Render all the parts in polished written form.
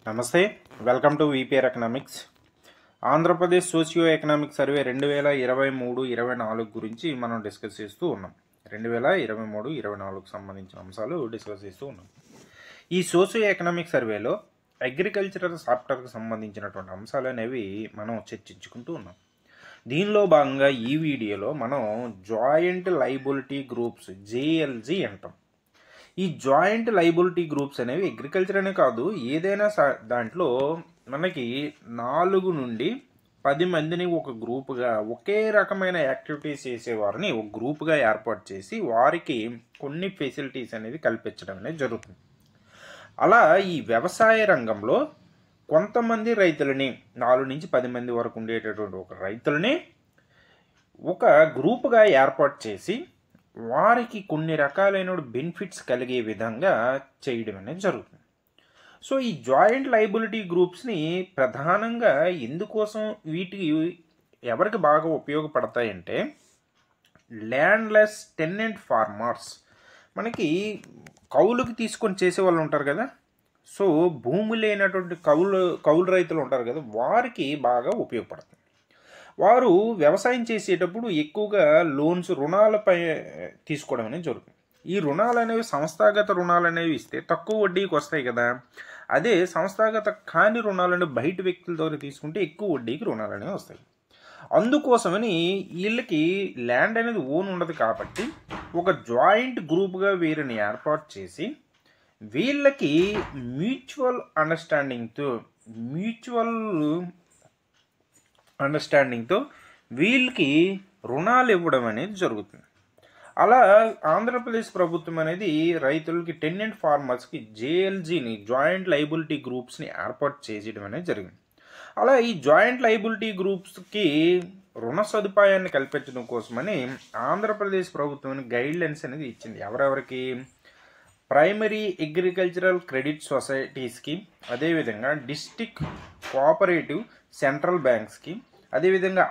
నమస్తే, welcome to VPR economics. Andhra Pradesh socio economic survey 2023-24 గురించి మనం డిస్కస్ చేస్తూ ఉన్నాం. 2023-24 సంబంధించిన అంశాలు డిస్కస్ చేస్తూ ఉన్నాం. ఈ సోషియో ఎకనామిక్ సర్వేలో అగ్రికల్చరల్ సాఫ్ట్వేర్కి సంబంధించినటువంటి అంశాలు అనేవి మనం చర్చించుకుంటూ ఉన్నాం. దీనిలో భాగంగా ఈ వీడియోలో మనం జాయింట్ లయబిలిటీ గ్రూప్స్ JLG అంటాం. ఈ జాయింట్ లయబిలిటీ గ్రూప్స్ అనేవి అగ్రికల్చర్ అనే కాదు, ఏదైనా దాంట్లో మనకి 4 నుండి 10 మందిని ఒక గ్రూప్గా ఒకే రకమైన యాక్టివిటీస్ చేసేవారిని ఒక గ్రూప్గా ఏర్పాటు చేసి వారికి కొన్ని ఫెసిలిటీస్ అనేది కల్పించడం అనేది జరుగుతుంది. అలా ఈ వ్యవసాయ రంగంలో కొంతమంది రైతులని 4 నుంచి 10 మంది వరకు ఉండేటటువంటి ఒక రైతులని ఒక గ్రూప్గా ఏర్పాటు చేసి వారికి కొన్ని రకాలైన బెనిఫిట్స్ కలిగే విధంగా చేయడం అనేది జరుగుతుంది. సో ఈ జాయింట్ లయబిలిటీ గ్రూప్స్ని ప్రధానంగా ఎందుకోసం వీటికి ఎవరికి బాగా ఉపయోగపడతాయంటే ల్యాండ్లెస్ టెనెంట్ ఫార్మర్స్, మనకి కౌలుకి తీసుకొని చేసే వాళ్ళు ఉంటారు కదా, సో భూమి లేనటువంటి కౌలు రైతులు ఉంటారు కదా, వారికి బాగా ఉపయోగపడుతుంది. వారు వ్యవసాయం చేసేటప్పుడు ఎక్కువగా లోన్స్ రుణాలపై తీసుకోవడం అనేది జరుగుతుంది. ఈ రుణాలు అనేవి సంస్థాగత రుణాలు అనేవి ఇస్తే తక్కువ వడ్డీకి వస్తాయి కదా, అదే సంస్థాగత కాని రుణాలను బయట వ్యక్తుల ద్వారా తీసుకుంటే ఎక్కువ వడ్డీకి రుణాలు అనేవి వస్తాయి. అందుకోసమని వీళ్ళకి ల్యాండ్ అనేది ఓన్ ఉండదు కాబట్టి ఒక జాయింట్ గ్రూప్గా వీరిని ఏర్పాటు చేసి వీళ్ళకి మ్యూచువల్ అండర్స్టాండింగ్తో వీళ్ళకి రుణాలు ఇవ్వడం అనేది జరుగుతుంది. అలా ఆంధ్రప్రదేశ్ ప్రభుత్వం అనేది రైతులకి టెనెంట్ ఫార్మర్స్కి JLGని జాయింట్ లయబిలిటీ గ్రూప్స్ని ఏర్పాటు చేయడం అనేది జరిగింది. అలా ఈ జాయింట్ లయబిలిటీ గ్రూప్స్కి రుణ సదుపాయాన్ని కల్పించడం కోసమని ఆంధ్రప్రదేశ్ ప్రభుత్వం గైడ్లైన్స్ అనేది ఇచ్చింది. ఎవరెవరికి? ప్రైమరీ అగ్రికల్చరల్ క్రెడిట్ సొసైటీస్కి, అదేవిధంగా డిస్టిక్ కోఆపరేటివ్ సెంట్రల్ బ్యాంక్స్కి, అదేవిధంగా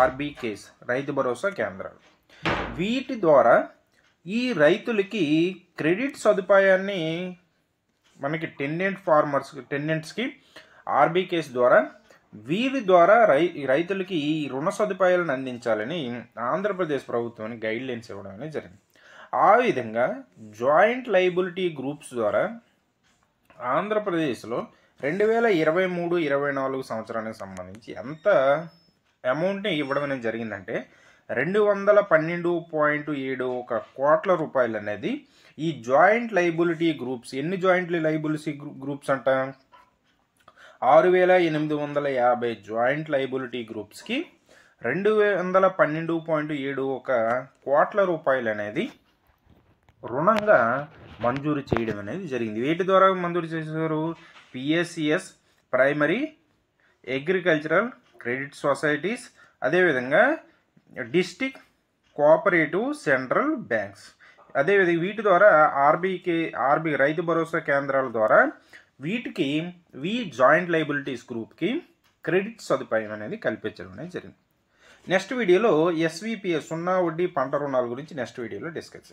RBKs రైతు భరోసా కేంద్రాలు, వీటి ద్వారా ఈ రైతులకి క్రెడిట్ సదుపాయాన్ని మనకి టెనెంట్స్కి RBKs ద్వారా వీరి ద్వారా రైతులకి ఈ రుణ సదుపాయాలను అందించాలని ఆంధ్రప్రదేశ్ ప్రభుత్వానికి గైడ్లైన్స్ ఇవ్వడం అనేది జరిగింది. ఆ విధంగా జాయింట్ లయబిలిటీ గ్రూప్స్ ద్వారా ఆంధ్రప్రదేశ్లో 2023-24 సంవత్సరానికి సంబంధించి ఎంత అమౌంట్ని ఇవ్వడం అనేది జరిగిందంటే 212.71 కోట్ల రూపాయలు అనేది ఈ జాయింట్ లయబిలిటీ గ్రూప్స్. ఎన్ని జాయింట్ లయబిలిటీ గ్రూప్స్ అంట? 6,850 జాయింట్ లయబిలిటీ గ్రూప్స్కి 212.71 కోట్ల రూపాయలు అనేది రుణంగా మంజూరు చేయడం అనేది జరిగింది. వీటి ద్వారా మంజూరు చేశారు PSCS primary agricultural credit societies, అదేవిధంగా డిస్టిక్ కోఆపరేటివ్ సెంట్రల్ బ్యాంక్స్, అదేవిధంగా వీటి ద్వారా RB రైతు భరోసా కేంద్రాల ద్వారా వీటికి జాయింట్ లయబిలిటీస్ గ్రూప్కి క్రెడిట్ సదుపాయం అనేది కల్పించడం అనేది జరిగింది. నెక్స్ట్ వీడియోలో SVPS సున్నా వడ్డీ పంట రుణాల గురించి నెక్స్ట్ వీడియోలో డిస్కస్ చేస్తాం.